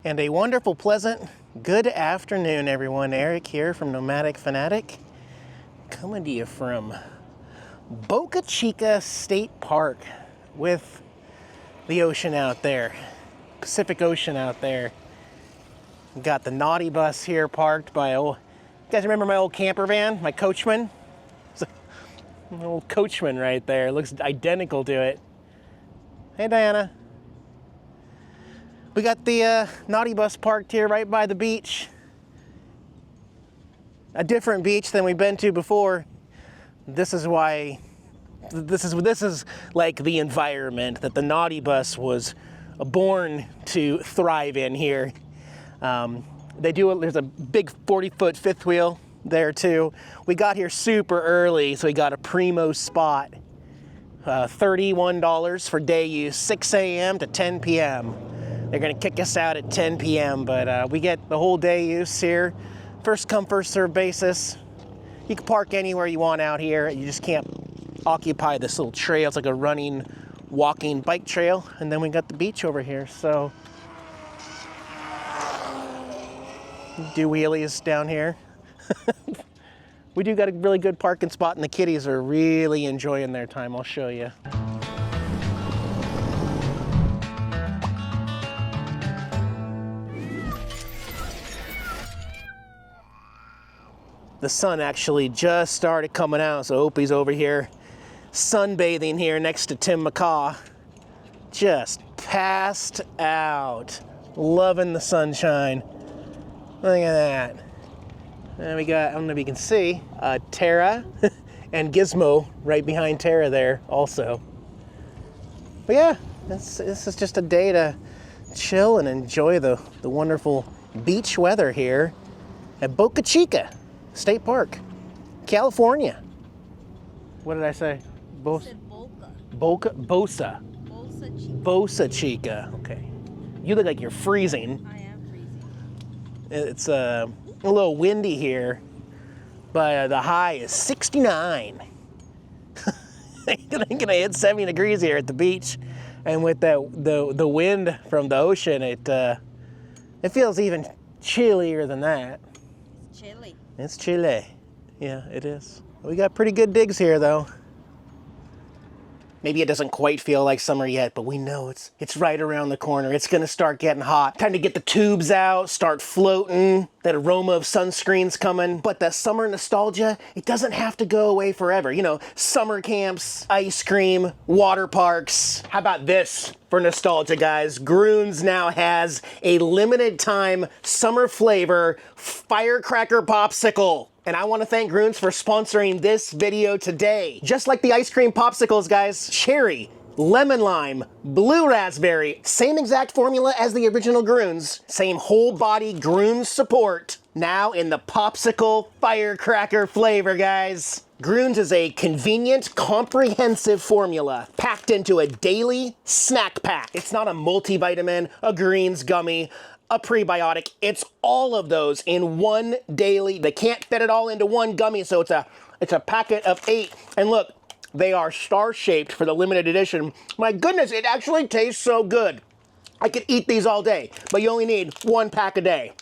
And a wonderful, pleasant, good afternoon, everyone. Eric here from Nomadic Fanatic, coming to you from Boca Chica State Park with the ocean out there, Pacific Ocean out there. We've got the NautiBus here parked by, you guys remember my old camper van, my Coachman? It's an old Coachman right there. It looks identical to it. Hey, Diana. We got the NautiBus parked here right by the beach. A different beach than we've been to before. This is why, this is like the environment that the NautiBus was born to thrive in here. There's a big 40-foot fifth wheel there too. We got here super early, so we got a primo spot. $31 for day use, 6 a.m. to 10 p.m. They're gonna kick us out at 10 p.m., but we get the whole day use here. First come, first serve basis. You can park anywhere you want out here. You just can't occupy this little trail. It's like a running, walking bike trail. And then we got the beach over here, so. Do wheelies down here. We do got a really good parking spot, and the kiddies are really enjoying their time. I'll show you. The sun actually just started coming out, so Opie's over here sunbathing here next to Tim McCaw. Just passed out. Loving the sunshine. Look at that. And we got, I don't know if you can see, Tara and Gizmo right behind Tara there also. But yeah, this is just a day to chill and enjoy the wonderful beach weather here at Boca Chica State Park, California. What did I say? Boca. Bosa. Bolsa Chica. Okay. You look like you're freezing. I am freezing. It's a little windy here, but the high is 69. I'm gonna hit 70 degrees here at the beach, and with the wind from the ocean, it feels even chillier than that. It's chilly. It's chilly. Yeah, it is. We got pretty good digs here, though. Maybe it doesn't quite feel like summer yet, but we know it's right around the corner. It's gonna start getting hot. Time to get the tubes out, start floating. That aroma of sunscreen's coming. But the summer nostalgia, it doesn't have to go away forever. You know, summer camps, ice cream, water parks. How about this for nostalgia, guys? Gruns now has a limited time summer flavor firecracker popsicle. And I want to thank Gruns for sponsoring this video today. Just like the ice cream popsicles, guys, cherry, lemon lime, blue raspberry, same exact formula as the original Gruns, same whole body Gruns support, now in the popsicle firecracker flavor, guys. Gruns is a convenient, comprehensive formula packed into a daily snack pack. It's not a multivitamin, a greens gummy, a prebiotic. It's all of those in one daily. They can't fit it all into one gummy, so it's a packet of 8. And look, they are star-shaped for the limited edition. My goodness, it actually tastes so good. I could eat these all day, but you only need 1 pack a day.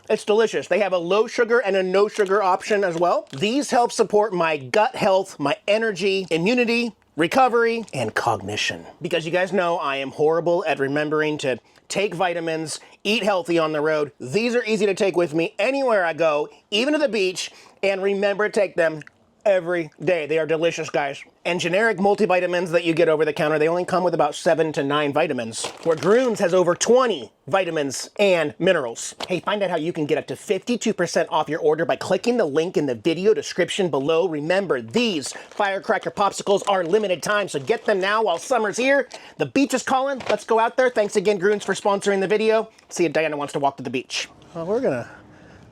It's delicious. They have a low sugar and a no sugar option as well. These help support my gut health, my energy, immunity, recovery, and cognition. Because you guys know I am horrible at remembering to take vitamins, eat healthy on the road. These are easy to take with me anywhere I go, even to the beach, and remember to take them every day. They are delicious, guys. And generic multivitamins that you get over the counter, they only come with about 7 to 9 vitamins, where Gruns has over 20 vitamins and minerals. Hey, find out how you can get up to 52% off your order by clicking the link in the video description below. Remember, these firecracker popsicles are limited time, so get them now while summer's here. The beach is calling. Let's go out there. Thanks again, Gruns, for sponsoring the video. See if Diana wants to walk to the beach. Well, we're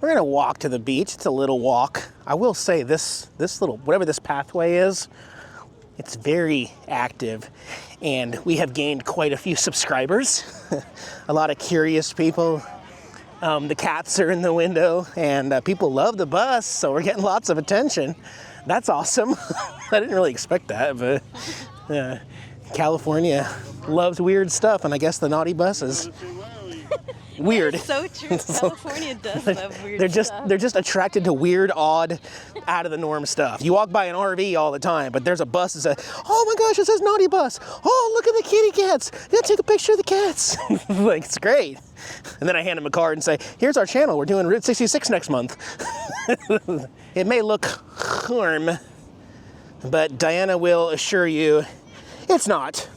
gonna walk to the beach. It's a little walk. I will say this little, whatever this pathway is, it's very active, and we have gained quite a few subscribers. A lot of curious people. The cats are in the window, and people love the bus, so we're getting lots of attention. That's awesome. I didn't really expect that, but California loves weird stuff, and I guess the NautiBus is weird. That's so true. California does love weird stuff. They're just attracted to weird, odd, out of the norm stuff. You walk by an RV all the time, but there's a bus that says, "Oh my gosh, it says NautiBus. Oh, look at the kitty cats. Yeah, take a picture of the cats." Like, it's great. And then I hand them a card and say, "Here's our channel. We're doing Route 66 next month." It may look warm, but Diana will assure you it's not.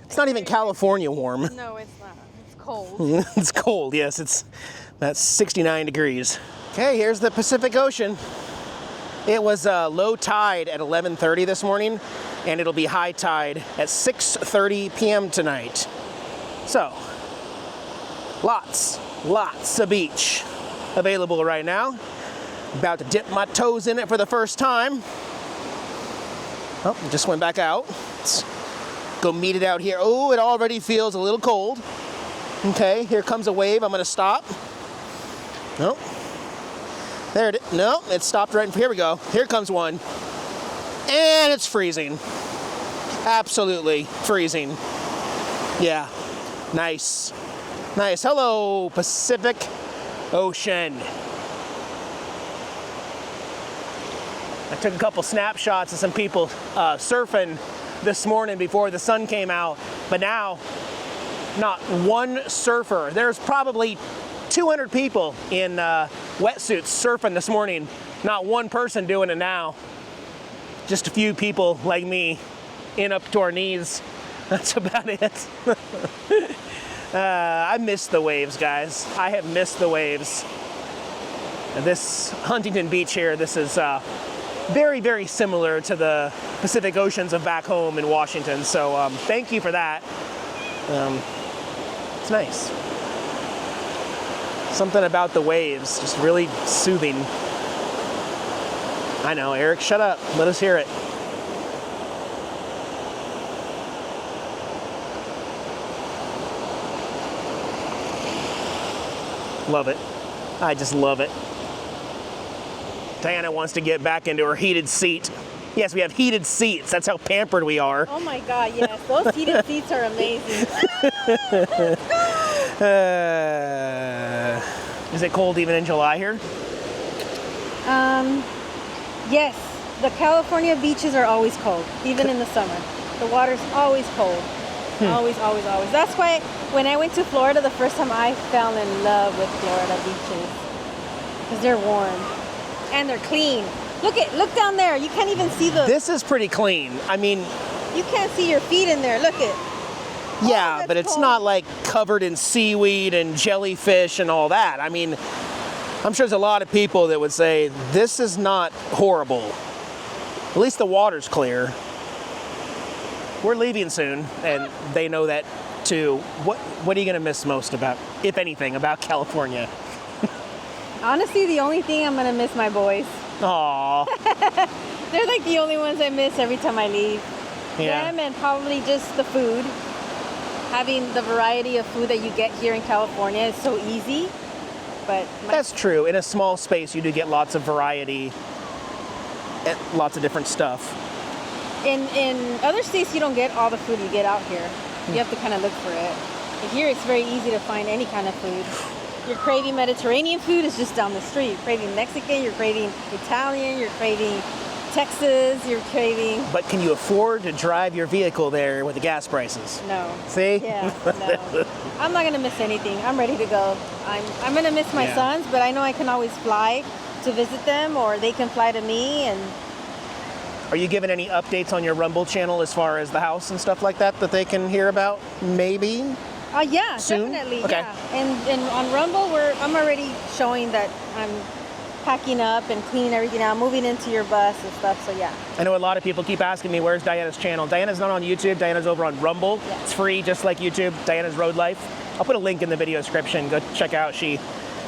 It's not even California warm. No, it's not. It's cold. It's cold, yes. That's 69 degrees. Okay, here's the Pacific Ocean. It was low tide at 11:30 this morning, and it'll be high tide at 6:30 p.m. tonight. So, lots of beach available right now. About to dip my toes in it for the first time. Oh, just went back out. Let's go meet it out here. Oh, it already feels a little cold. Okay, here comes a wave. I'm gonna stop. Nope. There it is. No, it stopped right. Here we go. Here comes one. And it's freezing. Absolutely freezing. Yeah, nice. Nice. Hello, Pacific Ocean. I took a couple snapshots of some people surfing this morning before the sun came out, but now not one surfer. There's probably 200 people in wetsuits surfing this morning. Not one person doing it now. Just a few people like me in up to our knees. That's about it. I miss the waves, guys. I have missed the waves. This Huntington Beach here, this is very, very similar to the Pacific Oceans of back home in Washington. So thank you for that. It's nice. Something about the waves, just really soothing. I know, Eric, shut up. Let us hear it. Love it. I just love it. Diana wants to get back into her heated seat. Yes, we have heated seats. That's how pampered we are. Oh my God, yes. Those heated seats are amazing. Is it cold even in July here? Yes. The California beaches are always cold, even in the summer. The water's always cold. Always, always, always. That's why when I went to Florida the first time, I fell in love with Florida beaches. Because they're warm. And they're clean. Look down there. You can't even see the... This is pretty clean. I mean... You can't see your feet in there. Look it. Yeah, but it's not like covered in seaweed and jellyfish and all that. I mean, I'm sure there's a lot of people that would say, this is not horrible. At least the water's clear. We're leaving soon, and they know that too. What are you going to miss most about, if anything, about California? Honestly, the only thing I'm going to miss my boys. Aww. They're like the only ones I miss every time I leave. Yeah. Them and probably just the food. Having the variety of food that you get here in California is so easy. But that's true. In a small space, you do get lots of variety and lots of different stuff. In other states, you don't get all the food you get out here. You have to kind of look for it. But here, it's very easy to find any kind of food. You're craving Mediterranean food, it's just down the street. You're craving Mexican, you're craving Italian, you're craving Texas, you're craving... But can you afford to drive your vehicle there with the gas prices? No. See? Yeah, no. I'm not going to miss anything. I'm ready to go. I'm going to miss my sons, but I know I can always fly to visit them, or they can fly to me. And are you giving any updates on your Rumble channel as far as the house and stuff like that they can hear about? Maybe? Yeah, soon? Definitely. Okay. Yeah. And on Rumble, I'm already showing that I'm packing up and cleaning everything out, moving into your bus and stuff, so yeah. I know a lot of people keep asking me, where's Diana's channel? Diana's not on YouTube, Diana's over on Rumble. Yeah. It's free, just like YouTube, Diana's Road Life. I'll put a link in the video description, go check out. She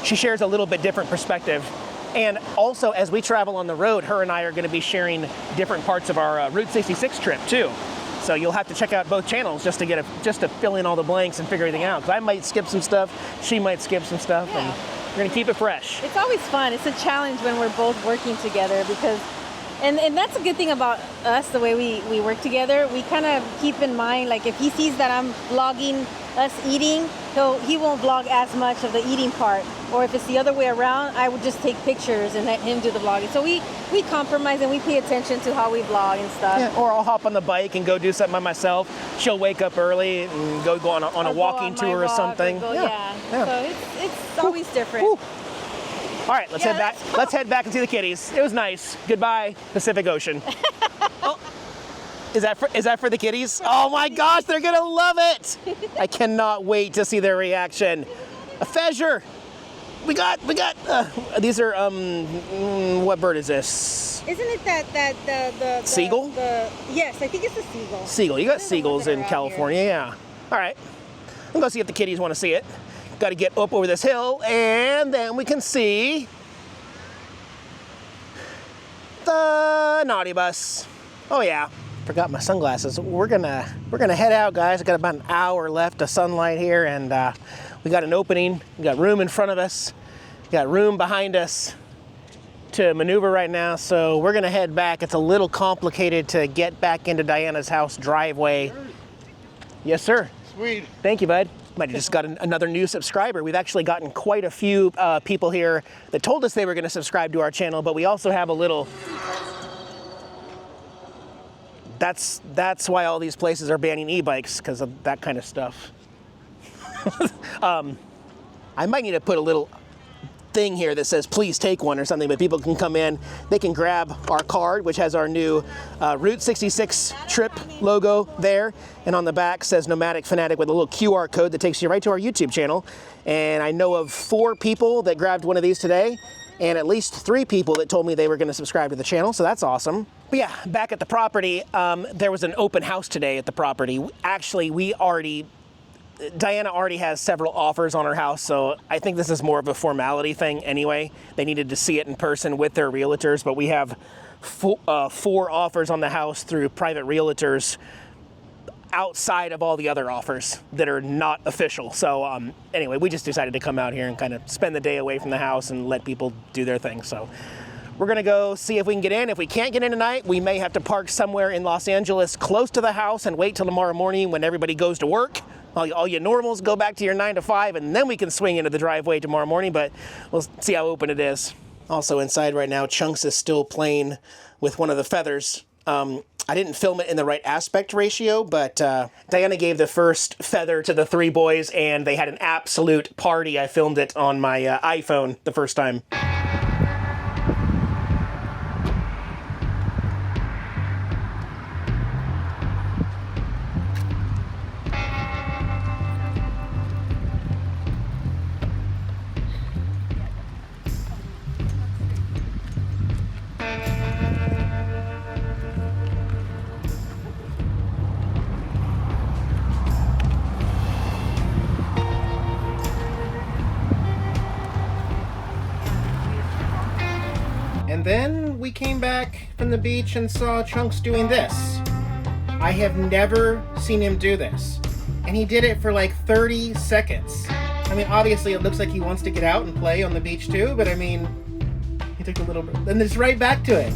shares a little bit different perspective. And also, as we travel on the road, her and I are gonna be sharing different parts of our Route 66 trip too. So you'll have to check out both channels just to fill in all the blanks and figure everything out. Because I might skip some stuff, she might skip some stuff, and we're gonna keep it fresh. It's always fun. It's a challenge when we're both working together because And that's a good thing about us, the way we work together. We kind of keep in mind, like if he sees that I'm vlogging us eating, he won't vlog as much of the eating part. Or if it's the other way around, I would just take pictures and let him do the vlogging. So we compromise and we pay attention to how we vlog and stuff. Yeah, or I'll hop on the bike and go do something by myself. She'll wake up early and go on a walking tour or something. Yeah. So it's always different. Ooh. All right, let's head back. Let's head back and see the kitties. It was nice. Goodbye, Pacific Ocean. Oh, is that for the kitties? Oh my gosh, they're gonna love it! I cannot wait to see their reaction. A pheasure. We got. These are what bird is this? Isn't it the seagull? Yes, I think it's a seagull. Seagull. You got seagulls in California, yeah. All right. I'm gonna see if the kitties want to see it. Got to get up over this hill, and then we can see the NautiBus. Oh yeah, forgot my sunglasses. We're gonna head out, guys. I got about an hour left of sunlight here, and we got an opening. We got room in front of us. We got room behind us to maneuver right now. So we're gonna head back. It's a little complicated to get back into Diana's house driveway. Yes, sir. Sweet. Thank you, bud. Might have just got another new subscriber. We've actually gotten quite a few people here that told us they were going to subscribe to our channel, but we also have a little... That's why all these places are banning e-bikes, because of that kind of stuff. I might need to put a little thing here that says please take one or something, but people can come in, they can grab our card, which has our new Route 66 trip logo there, and on the back says Nomadic Fanatic with a little QR code that takes you right to our YouTube channel. And I know of 4 people that grabbed one of these today, and at least 3 people that told me they were going to subscribe to the channel, so that's awesome. But yeah, back at the property, there was an open house today at the property. Actually, Diana already has several offers on her house, so I think this is more of a formality thing anyway. They needed to see it in person with their realtors, but we have 4 offers on the house through private realtors outside of all the other offers that are not official. So anyway, we just decided to come out here and kind of spend the day away from the house and let people do their thing. So we're gonna go see if we can get in. If we can't get in tonight, we may have to park somewhere in Los Angeles close to the house and wait till tomorrow morning when everybody goes to work. All you normals go back to your 9 to 5, and then we can swing into the driveway tomorrow morning, but we'll see how open it is. Also inside right now, Chunks is still playing with one of the feathers. I didn't film it in the right aspect ratio, but Diana gave the first feather to the 3 boys, and they had an absolute party. I filmed it on my iPhone the first time. And then we came back from the beach and saw Chunks doing this. I have never seen him do this. And he did it for like 30 seconds. I mean, obviously it looks like he wants to get out and play on the beach too, but I mean, he took a little bit, then it's right back to it.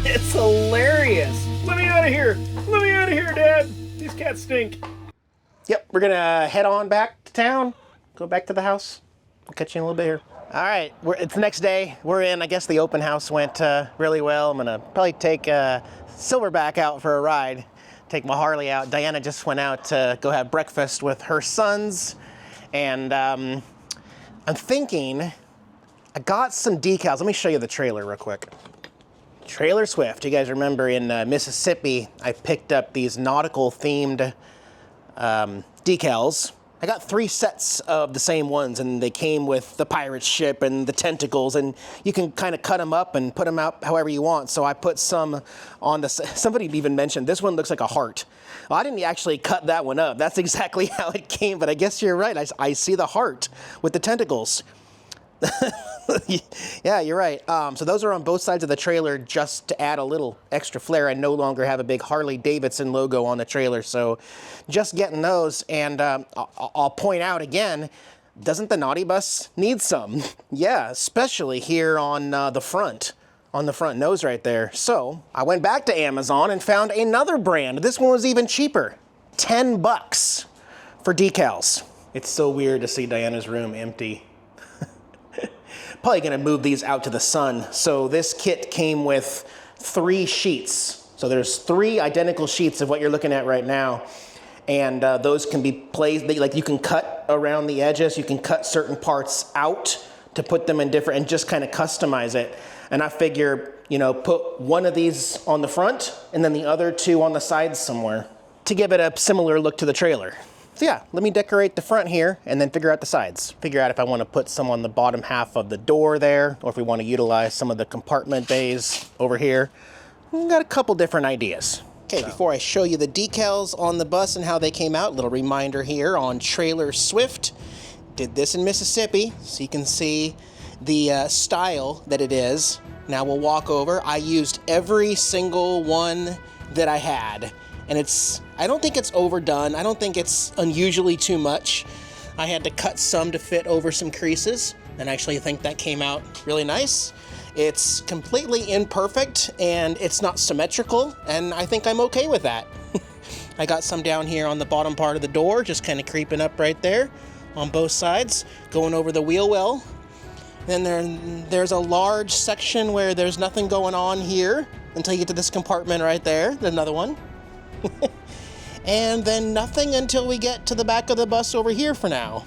It's hilarious. Let me out of here. Let me out of here, Dad. These cats stink. Yep, we're gonna head on back to town, go back to the house. I'll catch you in a little bit here. All right, it's the next day. We're in. I guess the open house went really well. I'm gonna probably take Silverback out for a ride, take my Harley out. Diana just went out to go have breakfast with her sons, and I'm thinking, I got some decals. Let me show you the trailer real quick. Trailer Swift. You guys remember in Mississippi, I picked up these nautical themed decals. I got 3 sets of the same ones, and they came with the pirate ship and the tentacles, and you can kind of cut them up and put them out however you want. So I put some on the, somebody even mentioned, this one looks like a heart. Well, I didn't actually cut that one up. That's exactly how it came, but I guess you're right. I see the heart with the tentacles. Yeah, you're right. So those are on both sides of the trailer just to add a little extra flair. I no longer have a big Harley Davidson logo on the trailer, so just getting those. And I'll point out again, doesn't the NautiBus need some? Yeah, especially here on the front. on the front nose right there. So I went back to Amazon and found another brand. This one was even cheaper. $10 for decals. It's so weird to see Diana's room empty. Probably gonna move these out to the sun. So this kit came with 3 sheets. So there's 3 identical sheets of what you're looking at right now. And those can be placed, like you can cut around the edges, you can cut certain parts out to put them in different, and just kind of customize it. And I figure, you know, put one of these on the front and then the other 2 on the sides somewhere to give it a similar look to the trailer. So yeah, let me decorate the front here and then figure out the sides. Figure out if I want to put some on the bottom half of the door there, or if we want to utilize some of the compartment bays over here. We've got a couple different ideas. Okay, before I show you the decals on the bus and how they came out, little reminder here on Trailer Swift. Did this in Mississippi, so you can see the style that it is. Now we'll walk over. I used every single one that I had. And I don't think it's overdone. I don't think it's unusually too much. I had to cut some to fit over some creases, and I actually think that came out really nice. It's completely imperfect, and it's not symmetrical, and I think I'm okay with that. I got some down here on the bottom part of the door, just kind of creeping up right there on both sides, going over the wheel well. Then there's a large section where there's nothing going on here until you get to this compartment right there. There's another one. And then nothing until we get to the back of the bus over here for now.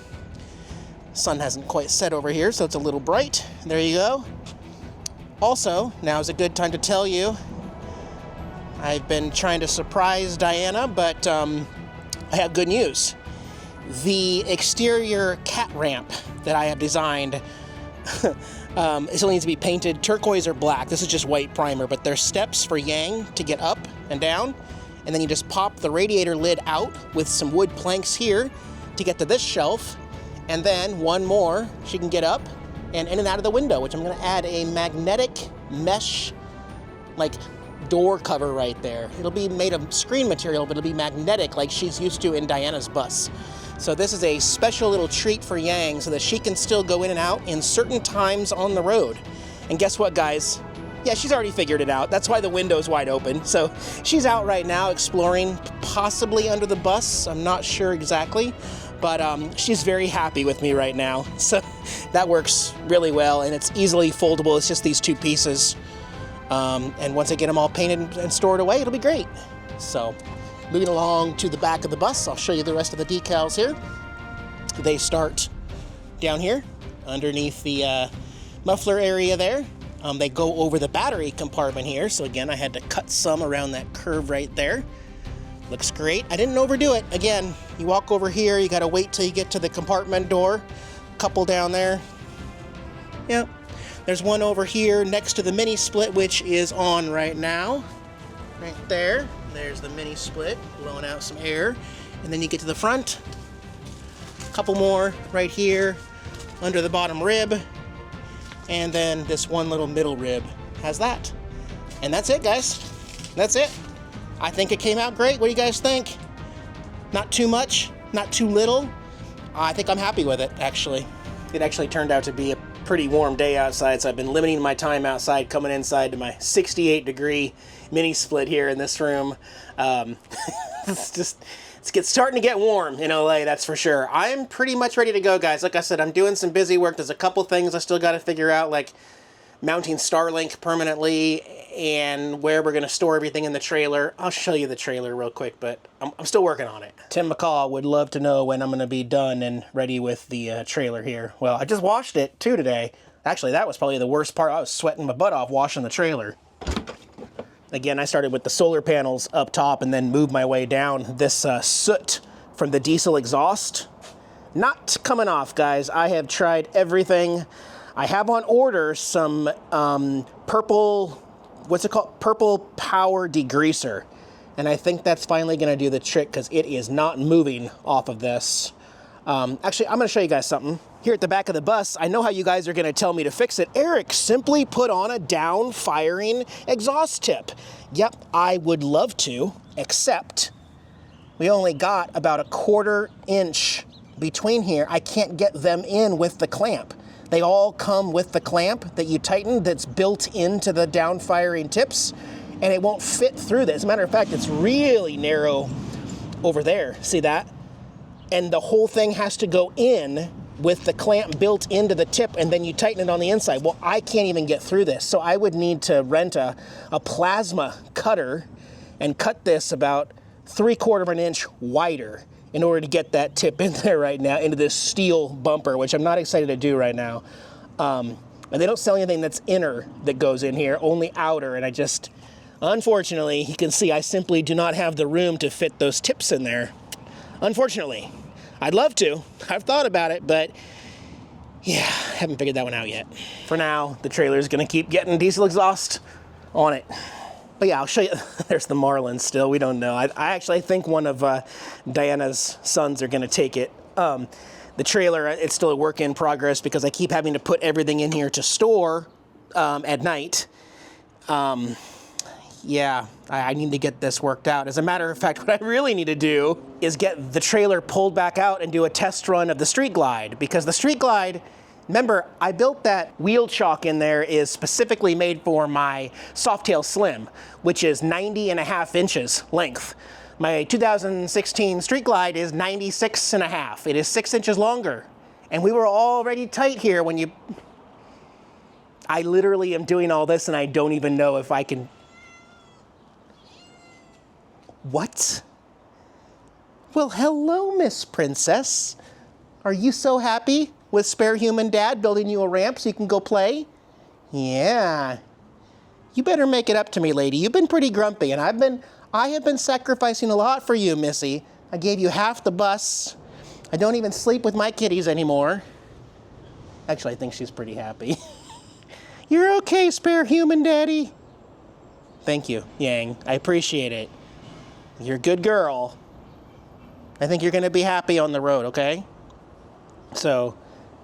Sun hasn't quite set over here, so it's a little bright. There you go. Also, now is a good time to tell you, I've been trying to surprise Diana, but I have good news. The exterior cat ramp that I have designed it still needs to be painted turquoise or black. This is just white primer, but there's steps for Yang to get up and down. And then you just pop the radiator lid out with some wood planks here to get to this shelf. And then one more, she can get up and in and out of the window, which I'm gonna add a magnetic mesh, like door cover right there. It'll be made of screen material, but it'll be magnetic like she's used to in Diana's bus. So this is a special little treat for Yang so that she can still go in and out in certain times on the road. And guess what, guys? Yeah, she's already figured it out. That's why the window's wide open. So she's out right now exploring, possibly under the bus. I'm not sure exactly, but she's very happy with me right now. So that works really well, and it's easily foldable. It's just these 2 pieces. And once I get them all painted and stored away, it'll be great. So moving along to the back of the bus, I'll show you the rest of the decals here. They start down here underneath the muffler area there. They go over the battery compartment here. So again, I had to cut some around that curve right there. Looks great. I didn't overdo it. Again, you walk over here, you gotta wait till you get to the compartment door. Couple down there. Yep. There's one over here next to the mini split, which is on right now. Right there. There's the mini split, blowing out some air. And then you get to the front. A couple more right here under the bottom rib. And then this one little middle rib has that. And that's it, guys. That's it. I think it came out great. What do you guys think? Not too much, not too little. I think I'm happy with it, actually. It actually turned out to be a pretty warm day outside, so I've been limiting my time outside, coming inside to my 68-degree mini split here in this room. It's starting to get warm in LA, that's for sure. I'm pretty much ready to go, guys. Like I said, I'm doing some busy work. There's a couple things I still got to figure out, like mounting Starlink permanently and where we're going to store everything in the trailer. I'll show you the trailer real quick, but I'm still working on it. Tim McCall would love to know when I'm going to be done and ready with the trailer here. Well, I just washed it too today. Actually, that was probably the worst part. I was sweating my butt off washing the trailer. Again, I started with the solar panels up top and then moved my way down. This soot from the diesel exhaust, not coming off, guys. I have tried everything. I have on order some purple, what's it called? Purple power degreaser. And I think that's finally gonna do the trick because it is not moving off of this. Actually, I'm gonna show you guys something. Here at the back of the bus, I know how you guys are gonna tell me to fix it. Eric simply put on a down firing exhaust tip. Yep, I would love to, except we only got about a 1/4 inch between here. I can't get them in with the clamp. They all come with the clamp that you tighten that's built into the down firing tips, and it won't fit through this. As a matter of fact, it's really narrow over there. See that? And the whole thing has to go in with the clamp built into the tip, and then you tighten it on the inside. Well, I can't even get through this, so I would need to rent a plasma cutter and cut this about 3/4 of an inch wider in order to get that tip in there right now into this steel bumper, which I'm not excited to do right now. And they don't sell anything that's inner that goes in here, only outer, and I just, unfortunately, you can see I simply do not have the room to fit those tips in there. Unfortunately. I'd love to. I've thought about it, but yeah, haven't figured that one out yet. For now, the trailer's gonna keep getting diesel exhaust on it. But yeah, I'll show you. There's the Marlins still. We don't know. I actually think one of Diana's sons are gonna take it. The trailer, it's still a work in progress because I keep having to put everything in here to store at night. Yeah, I need to get this worked out. As a matter of fact, what I really need to do is get the trailer pulled back out and do a test run of the Street Glide, because the Street Glide, remember, I built that wheel chock in there is specifically made for my Softail Slim, which is 90.5 inches length. My 2016 Street Glide is 96.5. It is 6 inches longer. And we were already tight here when you... I literally am doing all this and I don't even know if I can... What? Well, hello, Miss Princess. Are you so happy with Spare Human Dad building you a ramp so you can go play? Yeah. You better make it up to me, lady. You've been pretty grumpy, and I have been sacrificing a lot for you, Missy. I gave you half the bus. I don't even sleep with my kitties anymore. Actually, I think she's pretty happy. You're okay, Spare Human Daddy. Thank you, Yang. I appreciate it. You're a good girl. I think you're gonna be happy on the road, okay? So,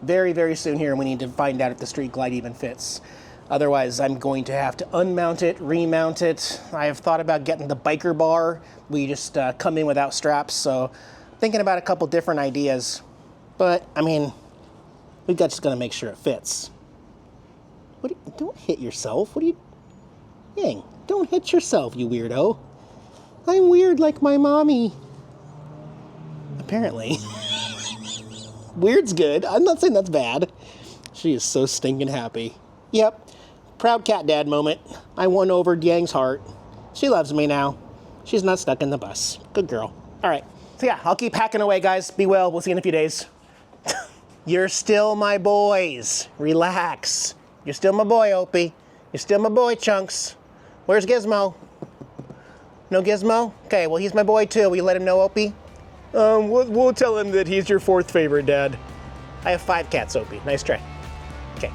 very, very soon here, we need to find out if the Street Glide even fits. Otherwise, I'm going to have to unmount it, remount it. I have thought about getting the biker bar. We just come in without straps, so thinking about a couple different ideas. But, I mean, we've got just gotta make sure it fits. Don't hit yourself. Yang, don't hit yourself, you weirdo. I'm weird like my mommy. Apparently. Weird's good. I'm not saying that's bad. She is so stinking happy. Yep. Proud cat dad moment. I won over Yang's heart. She loves me now. She's not stuck in the bus. Good girl. All right. So yeah, I'll keep hacking away, guys. Be well. We'll see you in a few days. You're still my boys. Relax. You're still my boy, Opie. You're still my boy, Chunks. Where's Gizmo? No Gizmo? Okay, well, he's my boy, too. Will you let him know, Opie? We'll tell him that he's your 4th favorite, Dad. I have 5 cats, Opie. Nice try. Okay.